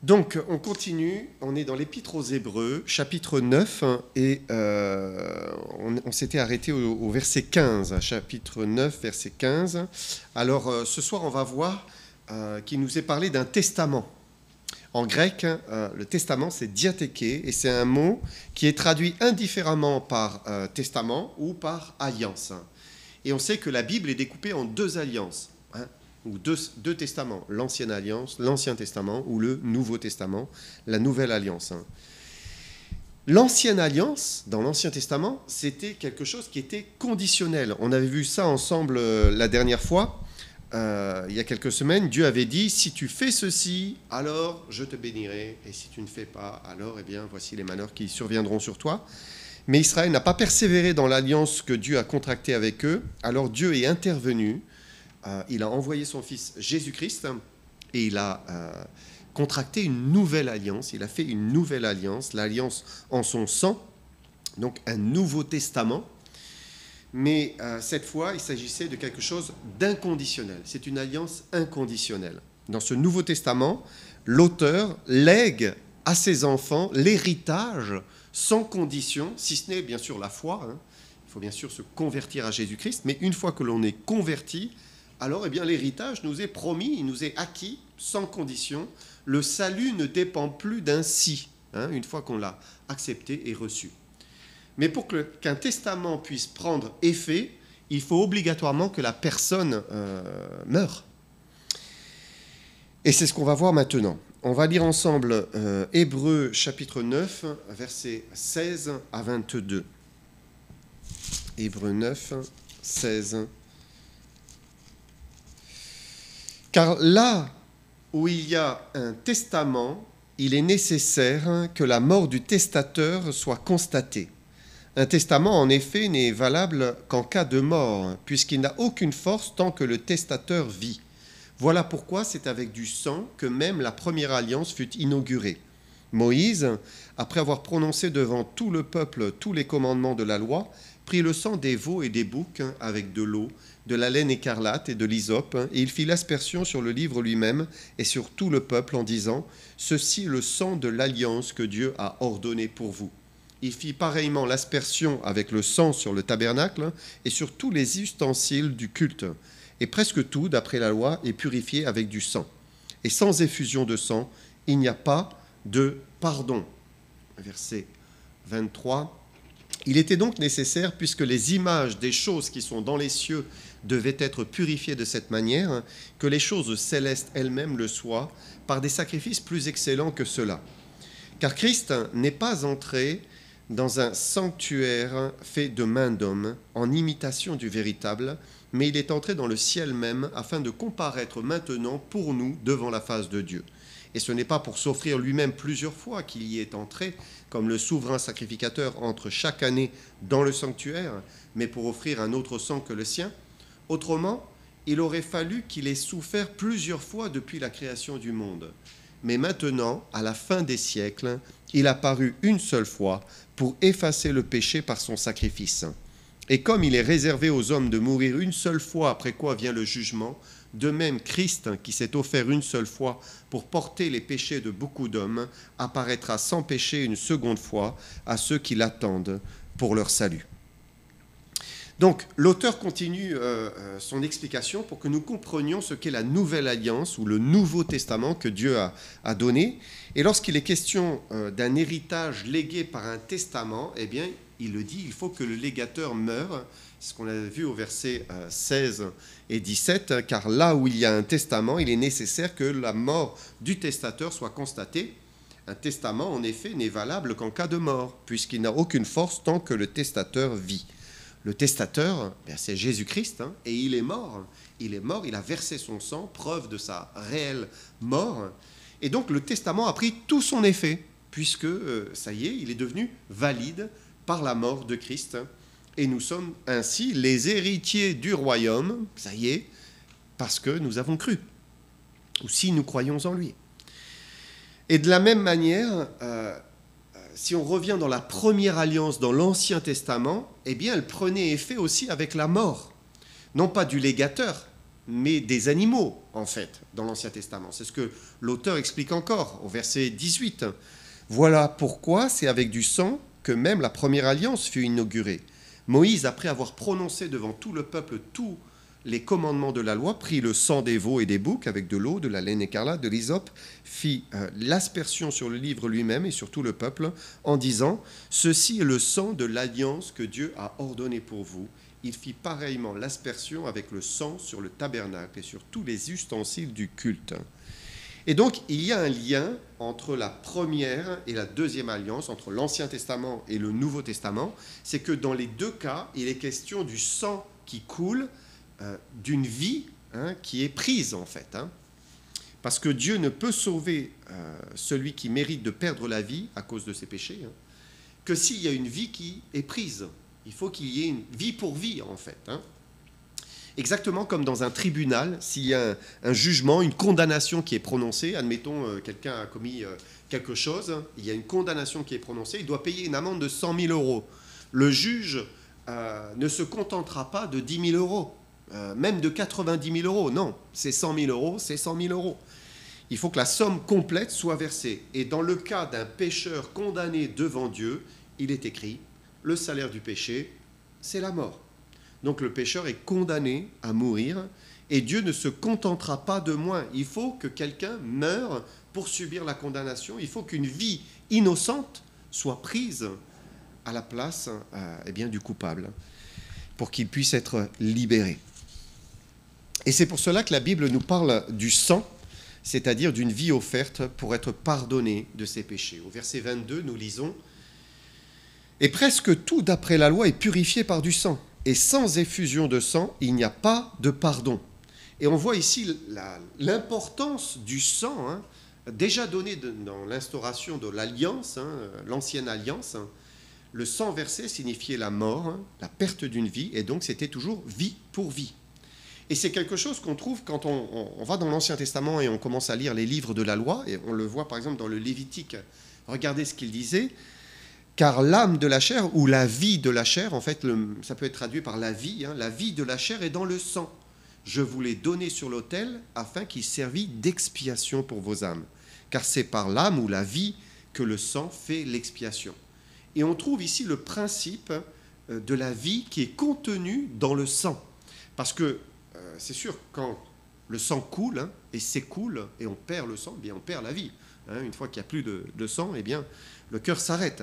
Donc, on continue, on est dans l'Épître aux Hébreux, chapitre 9, et on s'était arrêté au verset 15, chapitre 9, verset 15. Alors, ce soir, on va voir qu'il nous est parlé d'un testament. En grec, le testament, c'est diatheke, et c'est un mot qui est traduit indifféremment par testament ou par alliance. Et on sait que la Bible est découpée en deux alliances, ou deux testaments, l'Ancienne Alliance, l'Ancien Testament, ou le Nouveau Testament, la Nouvelle Alliance. L'Ancienne Alliance, dans l'Ancien Testament, c'était quelque chose qui était conditionnel. On avait vu ça ensemble la dernière fois, il y a quelques semaines. Dieu avait dit, si tu fais ceci, alors je te bénirai, et si tu ne fais pas, alors, eh bien, voici les malheurs qui surviendront sur toi. Mais Israël n'a pas persévéré dans l'alliance que Dieu a contractée avec eux, alors Dieu est intervenu. Il a envoyé son fils Jésus-Christ et il a contracté une nouvelle alliance. Il a fait une nouvelle alliance, l'alliance en son sang, donc un nouveau testament. Mais cette fois, il s'agissait de quelque chose d'inconditionnel. C'est une alliance inconditionnelle. Dans ce Nouveau Testament, l'auteur lègue à ses enfants l'héritage sans condition, si ce n'est bien sûr la foi. Il faut bien sûr se convertir à Jésus-Christ, mais une fois que l'on est converti, alors eh bien, l'héritage nous est promis, il nous est acquis sans condition. Le salut ne dépend plus d'un si, une fois qu'on l'a accepté et reçu. Mais pour qu'un testament puisse prendre effet, il faut obligatoirement que la personne meure. Et c'est ce qu'on va voir maintenant. On va lire ensemble Hébreux chapitre 9, versets 16 à 22. Hébreux 9, 16. Car là où il y a un testament, il est nécessaire que la mort du testateur soit constatée. Un testament, en effet, n'est valable qu'en cas de mort, puisqu'il n'a aucune force tant que le testateur vit. Voilà pourquoi c'est avec du sang que même la première alliance fut inaugurée. Moïse, après avoir prononcé devant tout le peuple tous les commandements de la loi, prit le sang des veaux et des boucs avec de l'eau, de la laine écarlate et de l'hysope, et il fit l'aspersion sur le livre lui-même et sur tout le peuple en disant « Ceci est le sang de l'alliance que Dieu a ordonné pour vous ». Il fit pareillement l'aspersion avec le sang sur le tabernacle et sur tous les ustensiles du culte. Et presque tout, d'après la loi, est purifié avec du sang. Et sans effusion de sang, il n'y a pas de pardon. Verset 23. Il était donc nécessaire, puisque les images des choses qui sont dans les cieux devaient être purifiées de cette manière, que les choses célestes elles-mêmes le soient, par des sacrifices plus excellents que ceux-là. Car Christ n'est pas entré dans un sanctuaire fait de main d'homme, en imitation du véritable, mais il est entré dans le ciel même, afin de comparaître maintenant pour nous devant la face de Dieu. Et ce n'est pas pour s'offrir lui-même plusieurs fois qu'il y est entré, comme le souverain sacrificateur entre chaque année dans le sanctuaire, mais pour offrir un autre sang que le sien. Autrement, il aurait fallu qu'il ait souffert plusieurs fois depuis la création du monde. Mais maintenant, à la fin des siècles, il a paru une seule fois pour effacer le péché par son sacrifice. Et comme il est réservé aux hommes de mourir une seule fois, après quoi vient le jugement, de même Christ, qui s'est offert une seule fois pour porter les péchés de beaucoup d'hommes, apparaîtra sans péché une seconde fois à ceux qui l'attendent pour leur salut. Donc, l'auteur continue son explication pour que nous comprenions ce qu'est la nouvelle alliance ou le Nouveau Testament que Dieu a donné. Et lorsqu'il est question d'un héritage légué par un testament, eh bien, il le dit, il faut que le légateur meure. C'est ce qu'on a vu au verset 16 et 17, car là où il y a un testament, il est nécessaire que la mort du testateur soit constatée. Un testament, en effet, n'est valable qu'en cas de mort, puisqu'il n'a aucune force tant que le testateur vit. Le testateur, c'est Jésus-Christ, et il est mort. Il est mort, il a versé son sang, preuve de sa réelle mort. Et donc le testament a pris tout son effet, puisque, ça y est, il est devenu valide par la mort de Christ. Et nous sommes ainsi les héritiers du royaume, ça y est, parce que nous avons cru, ou si nous croyons en lui. Et de la même manière, si on revient dans la première alliance, dans l'Ancien Testament, eh bien, elle prenait effet aussi avec la mort. Non pas du légateur, mais des animaux, en fait, dans l'Ancien Testament. C'est ce que l'auteur explique encore au verset 18. Voilà pourquoi c'est avec du sang que même la première alliance fut inaugurée. Moïse, après avoir prononcé devant tout le peuple tous les commandements de la loi, prit le sang des veaux et des boucs avec de l'eau, de la laine écarlate, de l'hysope, fit l'aspersion sur le livre lui-même et sur tout le peuple, en disant « Ceci est le sang de l'alliance que Dieu a ordonné pour vous. » Il fit pareillement l'aspersion avec le sang sur le tabernacle et sur tous les ustensiles du culte. Et donc, il y a un lien entre la première et la deuxième alliance, entre l'Ancien Testament et le Nouveau Testament. C'est que dans les deux cas, il est question du sang qui coule, d'une vie qui est prise, en fait. Parce que Dieu ne peut sauver celui qui mérite de perdre la vie à cause de ses péchés, que s'il y a une vie qui est prise. Il faut qu'il y ait une vie pour vie, en fait. Exactement comme dans un tribunal, s'il y a un jugement, une condamnation qui est prononcée, admettons, quelqu'un a commis quelque chose, il y a une condamnation qui est prononcée, il doit payer une amende de 100 000 euros. Le juge ne se contentera pas de 10 000 euros, même de 90 000 euros. Non, c'est 100 000 euros, c'est 100 000 euros. Il faut que la somme complète soit versée. Et dans le cas d'un pécheur condamné devant Dieu, il est écrit, le salaire du péché, c'est la mort. Donc le pécheur est condamné à mourir et Dieu ne se contentera pas de moins. Il faut que quelqu'un meure pour subir la condamnation. Il faut qu'une vie innocente soit prise à la place du coupable pour qu'il puisse être libéré. Et c'est pour cela que la Bible nous parle du sang, c'est-à-dire d'une vie offerte pour être pardonné de ses péchés. Au verset 22, nous lisons « Et presque tout d'après la loi est purifié par du sang. Et sans effusion de sang, il n'y a pas de pardon. » Et on voit ici l'importance du sang, déjà donné dans l'instauration de l'alliance, l'ancienne alliance. Le sang versé signifiait la mort, la perte d'une vie, et donc c'était toujours vie pour vie. Et c'est quelque chose qu'on trouve quand on va dans l'Ancien Testament et on commence à lire les livres de la loi, et on le voit par exemple dans le Lévitique. Regardez ce qu'il disait. Car l'âme de la chair, ou la vie de la chair, en fait, ça peut être traduit par la vie de la chair est dans le sang. Je vous l'ai donné sur l'autel afin qu'il servît d'expiation pour vos âmes. Car c'est par l'âme ou la vie que le sang fait l'expiation. Et on trouve ici le principe de la vie qui est contenu dans le sang. Parce que c'est sûr, quand le sang coule et s'écoule et on perd le sang, eh bien on perd la vie. Une fois qu'il n'y a plus de sang, eh bien le cœur s'arrête.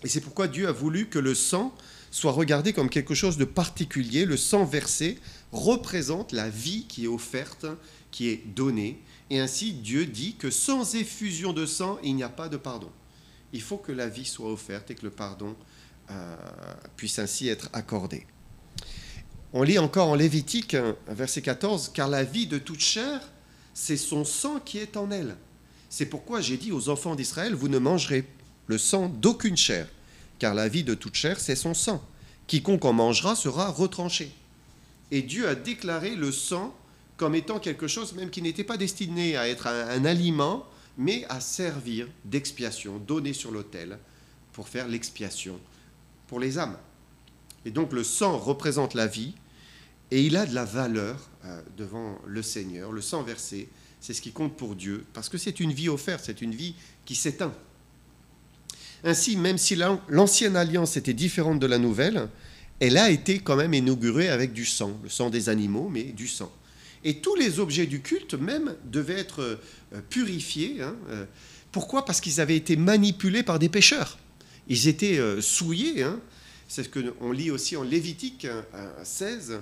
Et c'est pourquoi Dieu a voulu que le sang soit regardé comme quelque chose de particulier. Le sang versé représente la vie qui est offerte, qui est donnée. Et ainsi, Dieu dit que sans effusion de sang, il n'y a pas de pardon. Il faut que la vie soit offerte et que le pardon puisse ainsi être accordé. On lit encore en Lévitique, verset 14, « Car la vie de toute chair, c'est son sang qui est en elle. C'est pourquoi j'ai dit aux enfants d'Israël, vous ne mangerez le sang d'aucune chair, car la vie de toute chair, c'est son sang. Quiconque en mangera sera retranché. » Et Dieu a déclaré le sang comme étant quelque chose même qui n'était pas destiné à être un aliment, mais à servir d'expiation, donné sur l'autel pour faire l'expiation pour les âmes. Et donc le sang représente la vie et il a de la valeur devant le Seigneur. Le sang versé, c'est ce qui compte pour Dieu, parce que c'est une vie offerte, c'est une vie qui s'éteint. Ainsi, même si l'ancienne alliance était différente de la nouvelle, elle a été quand même inaugurée avec du sang, le sang des animaux, mais du sang. Et tous les objets du culte même devaient être purifiés. Pourquoi ? Parce qu'ils avaient été manipulés par des pécheurs. Ils étaient souillés. C'est ce qu'on lit aussi en Lévitique 16.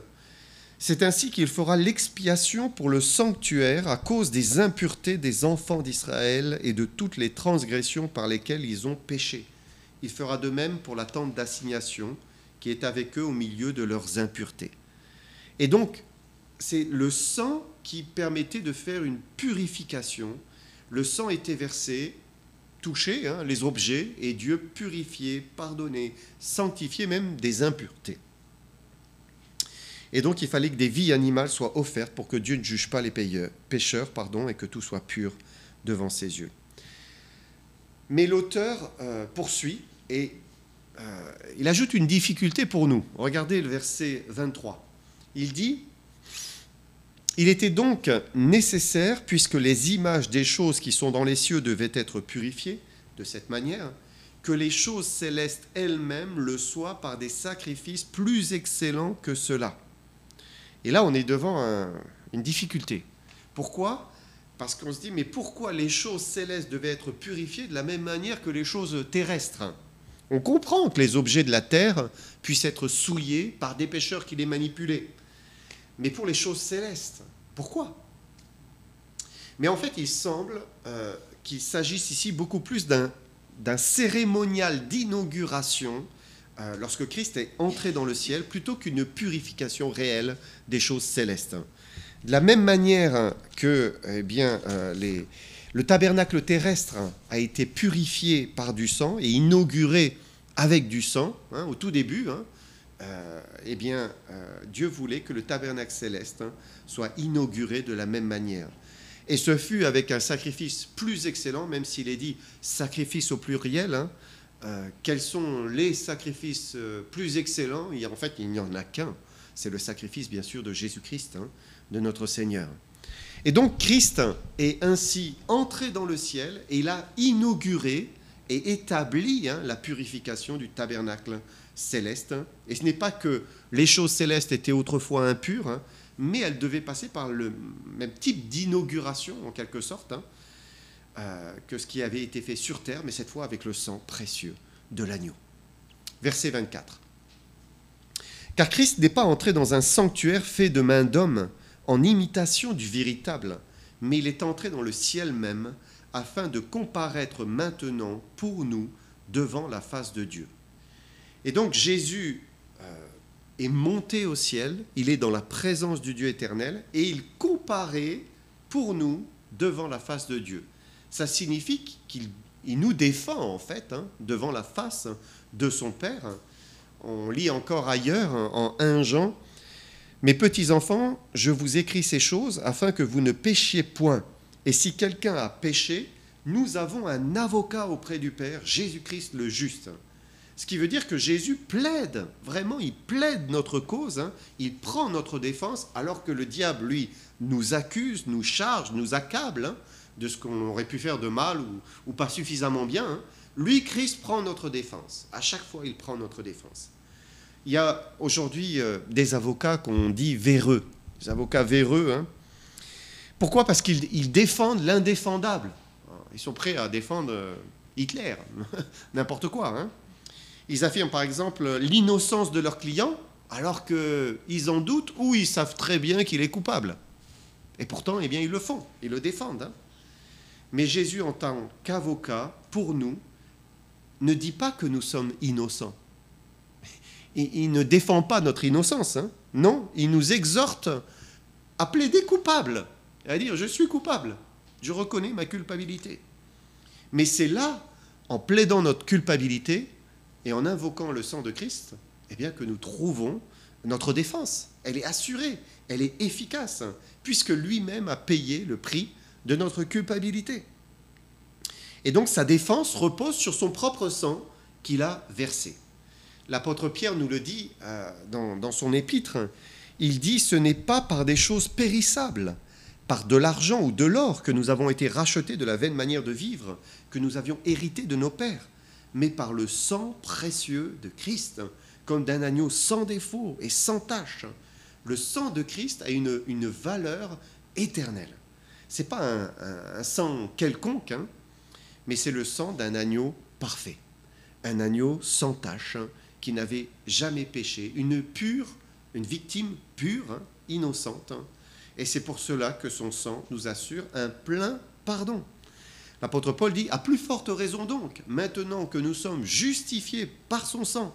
C'est ainsi qu'il fera l'expiation pour le sanctuaire à cause des impuretés des enfants d'Israël et de toutes les transgressions par lesquelles ils ont péché. Il fera de même pour la tente d'assignation qui est avec eux au milieu de leurs impuretés. Et donc, c'est le sang qui permettait de faire une purification. Le sang était versé, touché, les objets, et Dieu purifiait, pardonnait, sanctifiait même des impuretés. Et donc, il fallait que des vies animales soient offertes pour que Dieu ne juge pas les pécheurs, et que tout soit pur devant ses yeux. Mais l'auteur poursuit et il ajoute une difficulté pour nous. Regardez le verset 23. Il dit Il était donc nécessaire, puisque les images des choses qui sont dans les cieux devaient être purifiées de cette manière, que les choses célestes elles-mêmes le soient par des sacrifices plus excellents que ceux-là. Et là, on est devant une difficulté. Pourquoi ? Parce qu'on se dit, mais pourquoi les choses célestes devaient être purifiées de la même manière que les choses terrestres ? On comprend que les objets de la terre puissent être souillés par des pécheurs qui les manipulaient. Mais pour les choses célestes, pourquoi ? Mais en fait, il semble qu'il s'agisse ici beaucoup plus d'un cérémonial d'inauguration lorsque Christ est entré dans le ciel, plutôt qu'une purification réelle des choses célestes. De la même manière que le tabernacle terrestre a été purifié par du sang et inauguré avec du sang, au tout début, Dieu voulait que le tabernacle céleste soit inauguré de la même manière. Et ce fut avec un sacrifice plus excellent, même s'il est dit sacrifice au pluriel. Quels sont les sacrifices plus excellents ? En fait, il n'y en a qu'un. C'est le sacrifice, bien sûr, de Jésus-Christ, de notre Seigneur. Et donc, Christ est ainsi entré dans le ciel et il a inauguré et établi la purification du tabernacle céleste. Et ce n'est pas que les choses célestes étaient autrefois impures, mais elles devaient passer par le même type d'inauguration, en quelque sorte, que ce qui avait été fait sur terre, mais cette fois avec le sang précieux de l'agneau. Verset 24. Car Christ n'est pas entré dans un sanctuaire fait de main d'homme, en imitation du véritable, mais il est entré dans le ciel même, afin de comparaître maintenant pour nous devant la face de Dieu. Et donc Jésus est monté au ciel, il est dans la présence du Dieu éternel, et il comparait pour nous devant la face de Dieu. Ça signifie qu'il nous défend en fait devant la face de son Père. On lit encore ailleurs en 1 Jean, « Mes petits enfants, je vous écris ces choses afin que vous ne péchiez point. Et si quelqu'un a péché, nous avons un avocat auprès du Père, Jésus-Christ le juste. » Ce qui veut dire que Jésus plaide, vraiment, il plaide notre cause, il prend notre défense, alors que le diable, lui, nous accuse, nous charge, nous accable de ce qu'on aurait pu faire de mal ou pas suffisamment bien. Lui, Christ, prend notre défense. À chaque fois, il prend notre défense. Il y a aujourd'hui des avocats qu'on dit véreux, des avocats véreux. Pourquoi ? Parce qu'ils défendent l'indéfendable. Ils sont prêts à défendre Hitler, n'importe quoi. Ils affirment par exemple l'innocence de leur client, alors qu'ils en doutent ou ils savent très bien qu'il est coupable. Et pourtant, ils le font, ils le défendent. Mais Jésus, en tant qu'avocat, pour nous, ne dit pas que nous sommes innocents. Il ne défend pas notre innocence. Non, il nous exhorte à plaider coupable, à dire « je suis coupable, je reconnais ma culpabilité ». Mais c'est là, en plaidant notre culpabilité et en invoquant le sang de Christ, que nous trouvons notre défense. Elle est assurée, elle est efficace, puisque lui-même a payé le prix de notre culpabilité. Et donc sa défense repose sur son propre sang qu'il a versé. L'apôtre Pierre nous le dit dans son épître, il dit « Ce n'est pas par des choses périssables, par de l'argent ou de l'or que nous avons été rachetés de la vaine manière de vivre que nous avions hérité de nos pères, mais par le sang précieux de Christ, comme d'un agneau sans défaut et sans tache. » Le sang de Christ a une valeur éternelle. Ce n'est pas un sang quelconque, mais c'est le sang d'un agneau parfait, un agneau sans tache, qui n'avait jamais péché, une victime pure, innocente. Et c'est pour cela que son sang nous assure un plein pardon. L'apôtre Paul dit « À plus forte raison donc, maintenant que nous sommes justifiés par son sang,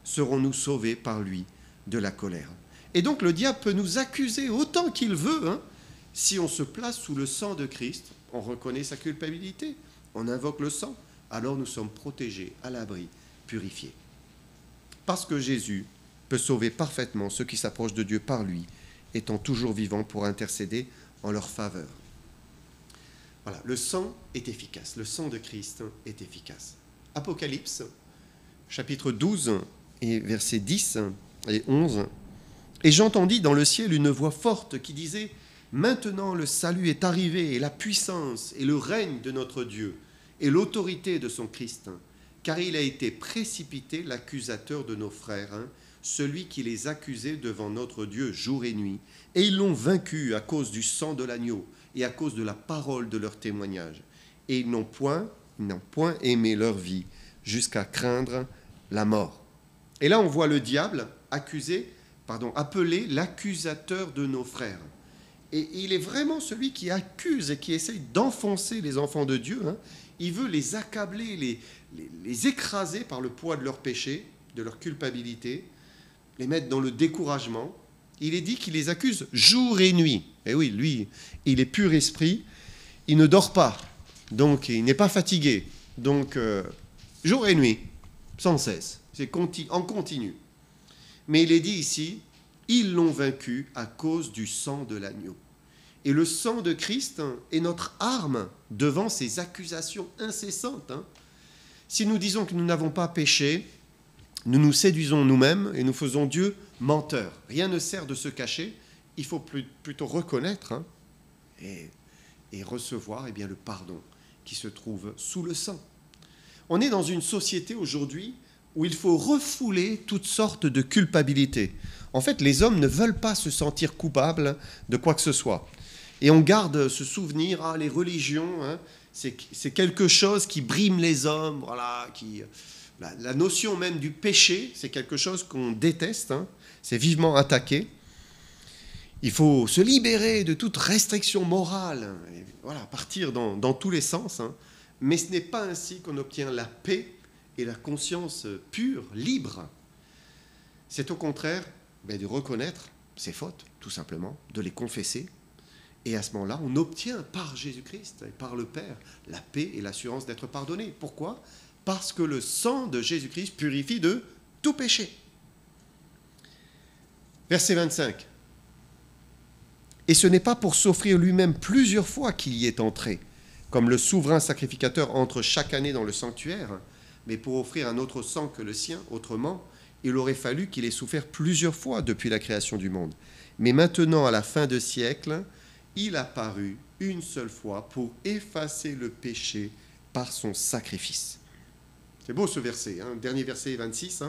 serons-nous sauvés par lui de la colère. » Et donc le diable peut nous accuser autant qu'il veut, si on se place sous le sang de Christ, on reconnaît sa culpabilité, on invoque le sang, alors nous sommes protégés, à l'abri, purifiés. Parce que Jésus peut sauver parfaitement ceux qui s'approchent de Dieu par lui, étant toujours vivant pour intercéder en leur faveur. Voilà, le sang est efficace, le sang de Christ est efficace. Apocalypse, chapitre 12, et versets 10 et 11. « Et j'entendis dans le ciel une voix forte qui disait Maintenant le salut est arrivé, et la puissance, et le règne de notre Dieu, et l'autorité de son Christ, car il a été précipité l'accusateur de nos frères, celui qui les accusait devant notre Dieu jour et nuit, et ils l'ont vaincu à cause du sang de l'agneau, et à cause de la parole de leur témoignage. Et ils n'ont point aimé leur vie, jusqu'à craindre la mort. Et là, on voit le diable appelé l'accusateur de nos frères. Et il est vraiment celui qui accuse et qui essaye d'enfoncer les enfants de Dieu. Il veut les accabler, les écraser par le poids de leur péché, de leur culpabilité, les mettre dans le découragement. Il est dit qu'il les accuse jour et nuit. Et oui, lui, il est pur esprit, il ne dort pas, donc il n'est pas fatigué. Donc, jour et nuit, sans cesse, c'est en continu. Mais il est dit ici, ils l'ont vaincu à cause du sang de l'agneau. Et le sang de Christ est notre arme devant ces accusations incessantes. Si nous disons que nous n'avons pas péché, nous nous séduisons nous-mêmes et nous faisons Dieu menteur. Rien ne sert de se cacher, il faut plutôt reconnaître et recevoir le pardon qui se trouve sous le sang. On est dans une société aujourd'hui où il faut refouler toutes sortes de culpabilités. En fait, les hommes ne veulent pas se sentir coupables de quoi que ce soit. Et on garde ce souvenir, les religions, c'est quelque chose qui brime les hommes, la notion même du péché, c'est quelque chose qu'on déteste, c'est vivement attaqué. Il faut se libérer de toute restriction morale, partir dans tous les sens. Mais ce n'est pas ainsi qu'on obtient la paix et la conscience pure, libre. C'est au contraire de reconnaître ses fautes, tout simplement, de les confesser. Et à ce moment-là, on obtient par Jésus-Christ et par le Père la paix et l'assurance d'être pardonné. Pourquoi ? Parce que le sang de Jésus-Christ purifie de tout péché. Verset 25. Et ce n'est pas pour s'offrir lui-même plusieurs fois qu'il y est entré, comme le souverain sacrificateur entre chaque année dans le sanctuaire, mais pour offrir un autre sang que le sien. Autrement, il aurait fallu qu'il ait souffert plusieurs fois depuis la création du monde. Mais maintenant, à la fin de siècle, il a paru une seule fois pour effacer le péché par son sacrifice. C'est beau ce verset, dernier verset 26.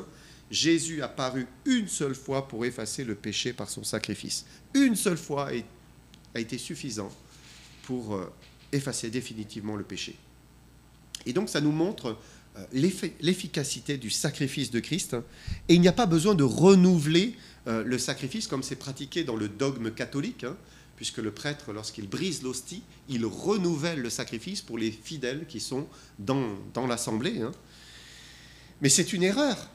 Jésus a paru une seule fois pour effacer le péché par son sacrifice. Une seule fois a été suffisant pour effacer définitivement le péché. Et donc ça nous montre l'efficacité du sacrifice de Christ. Et il n'y a pas besoin de renouveler le sacrifice comme c'est pratiqué dans le dogme catholique, puisque le prêtre, lorsqu'il brise l'hostie, il renouvelle le sacrifice pour les fidèles qui sont dans l'assemblée. Mais c'est une erreur,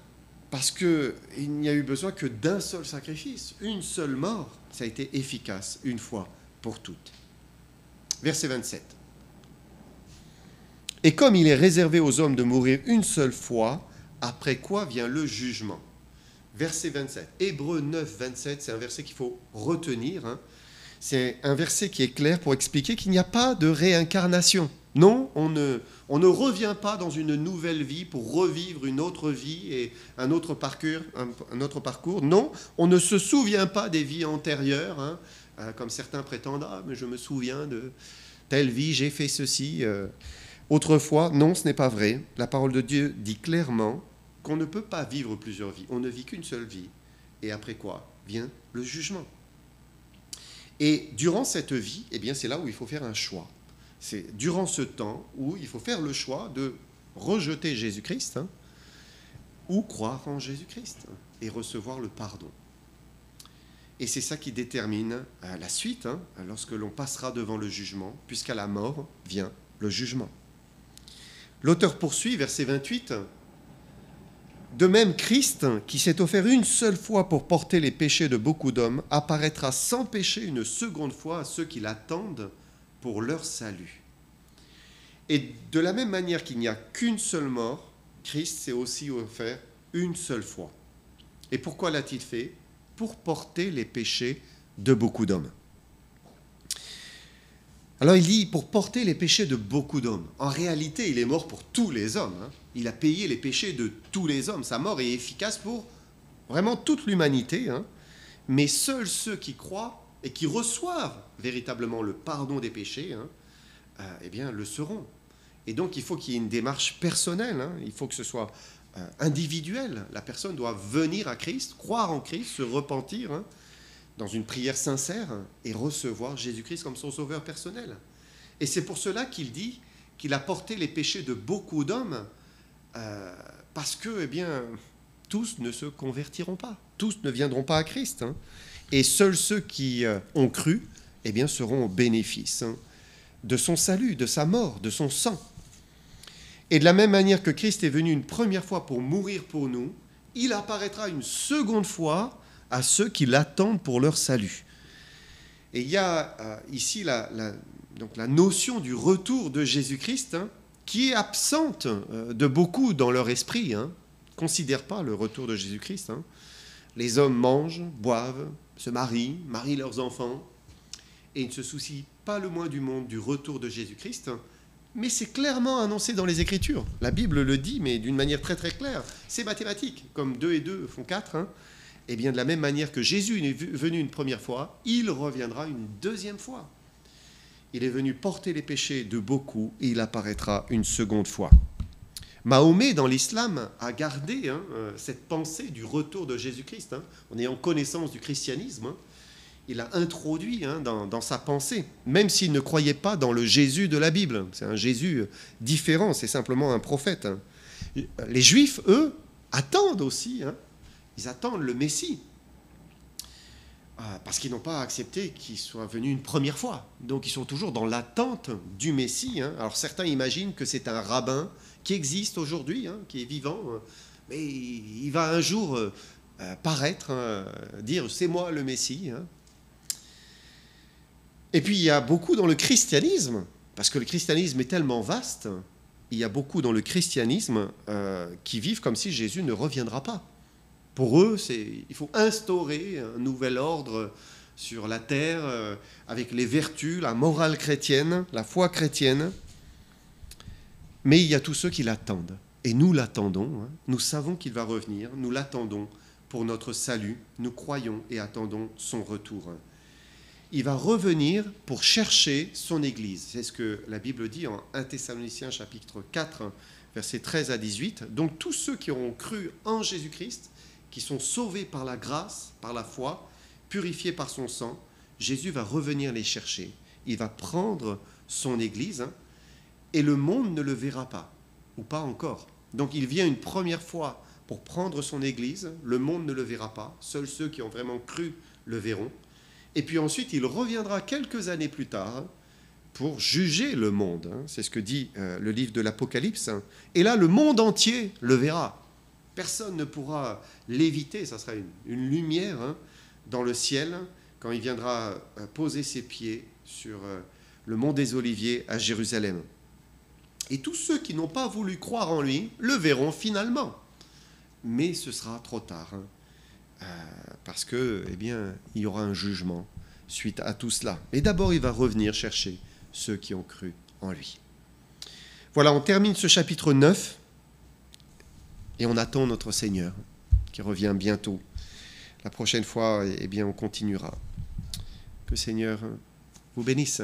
parce qu'il n'y a eu besoin que d'un seul sacrifice, une seule mort. Ça a été efficace, une fois pour toutes. Verset 27. Et comme il est réservé aux hommes de mourir une seule fois, après quoi vient le jugement. Verset 27. Hébreux 9, 27, c'est un verset qu'il faut retenir. C'est un verset qui est clair pour expliquer qu'il n'y a pas de réincarnation. Non, on ne revient pas dans une nouvelle vie pour revivre une autre vie et un autre parcours. Non, on ne se souvient pas des vies antérieures, comme certains prétendent. « mais je me souviens de telle vie, j'ai fait ceci. » Autrefois, non, ce n'est pas vrai. La parole de Dieu dit clairement qu'on ne peut pas vivre plusieurs vies. On ne vit qu'une seule vie. Et après quoi vient le jugement. Et durant cette vie, c'est là où il faut faire un choix. C'est durant ce temps où il faut faire le choix de rejeter Jésus-Christ ou croire en Jésus-Christ et recevoir le pardon. Et c'est ça qui détermine la suite, lorsque l'on passera devant le jugement, puisqu'à la mort vient le jugement. L'auteur poursuit, verset 28. De même, Christ, qui s'est offert une seule fois pour porter les péchés de beaucoup d'hommes, apparaîtra sans péché une seconde fois à ceux qui l'attendent pour leur salut. Et de la même manière qu'il n'y a qu'une seule mort, Christ s'est aussi offert une seule fois. Et pourquoi l'a-t-il fait ? Pour porter les péchés de beaucoup d'hommes. Alors il dit pour porter les péchés de beaucoup d'hommes. En réalité, il est mort pour tous les hommes. Il a payé les péchés de tous les hommes. Sa mort est efficace pour vraiment toute l'humanité. Mais seuls ceux qui croient et qui reçoivent véritablement le pardon des péchés, eh bien, le seront. Et donc, il faut qu'il y ait une démarche personnelle, il faut que ce soit individuel. La personne doit venir à Christ, croire en Christ, se repentir dans une prière sincère et recevoir Jésus-Christ comme son sauveur personnel. Et c'est pour cela qu'il dit qu'il a porté les péchés de beaucoup d'hommes, parce que, eh bien, tous ne se convertiront pas, tous ne viendront pas à Christ. Et seuls ceux qui ont cru, eh bien, seront au bénéfice de son salut, de sa mort, de son sang. Et de la même manière que Christ est venu une première fois pour mourir pour nous, il apparaîtra une seconde fois à ceux qui l'attendent pour leur salut. Et il y a ici donc la notion du retour de Jésus-Christ qui est absente de beaucoup dans leur esprit. Ne considèrent pas le retour de Jésus-Christ. Les hommes mangent, boivent, se marient leurs enfants, et ils ne se soucient pas le moins du monde du retour de Jésus-Christ. Mais c'est clairement annoncé dans les Écritures. La Bible le dit, mais d'une manière très très claire. C'est mathématique, comme 2 et 2 font 4. Et bien de la même manière que Jésus est venu une première fois, il reviendra une deuxième fois. Il est venu porter les péchés de beaucoup et il apparaîtra une seconde fois. Mahomet, dans l'islam, a gardé cette pensée du retour de Jésus-Christ, en ayant connaissance du christianisme. Il a introduit dans sa pensée, même s'il ne croyait pas dans le Jésus de la Bible. C'est un Jésus différent, c'est simplement un prophète. Les Juifs, eux, attendent aussi, ils attendent le Messie, parce qu'ils n'ont pas accepté qu'il soit venu une première fois. Donc ils sont toujours dans l'attente du Messie. Alors certains imaginent que c'est un rabbin qui existe aujourd'hui, qui est vivant, mais il va un jour paraître, dire « c'est moi le Messie ». Et puis il y a beaucoup dans le christianisme, parce que le christianisme est tellement vaste, il y a beaucoup dans le christianisme qui vivent comme si Jésus ne reviendra pas. Pour eux, il faut instaurer un nouvel ordre sur la terre avec les vertus, la morale chrétienne, la foi chrétienne. Mais il y a tous ceux qui l'attendent. Et nous l'attendons. Nous savons qu'il va revenir. Nous l'attendons pour notre salut. Nous croyons et attendons son retour. Il va revenir pour chercher son Église. C'est ce que la Bible dit en 1 Thessaloniciens chapitre 4, versets 13 à 18. Donc tous ceux qui auront cru en Jésus-Christ, qui sont sauvés par la grâce, par la foi, purifiés par son sang, Jésus va revenir les chercher. Il va prendre son Église et le monde ne le verra pas, ou pas encore. Donc il vient une première fois pour prendre son Église, le monde ne le verra pas, seuls ceux qui ont vraiment cru le verront. Et puis ensuite, il reviendra quelques années plus tard pour juger le monde. C'est ce que dit le livre de l'Apocalypse. Et là, le monde entier le verra. Personne ne pourra l'éviter. Ça sera une lumière dans le ciel quand il viendra poser ses pieds sur le mont des Oliviers à Jérusalem. Et tous ceux qui n'ont pas voulu croire en lui le verront finalement. Mais ce sera trop tard. Parce que, eh bien, il y aura un jugement suite à tout cela. Et d'abord, il va revenir chercher ceux qui ont cru en lui. Voilà, on termine ce chapitre 9 et on attend notre Seigneur qui revient bientôt. La prochaine fois, eh bien, on continuera. Que le Seigneur vous bénisse.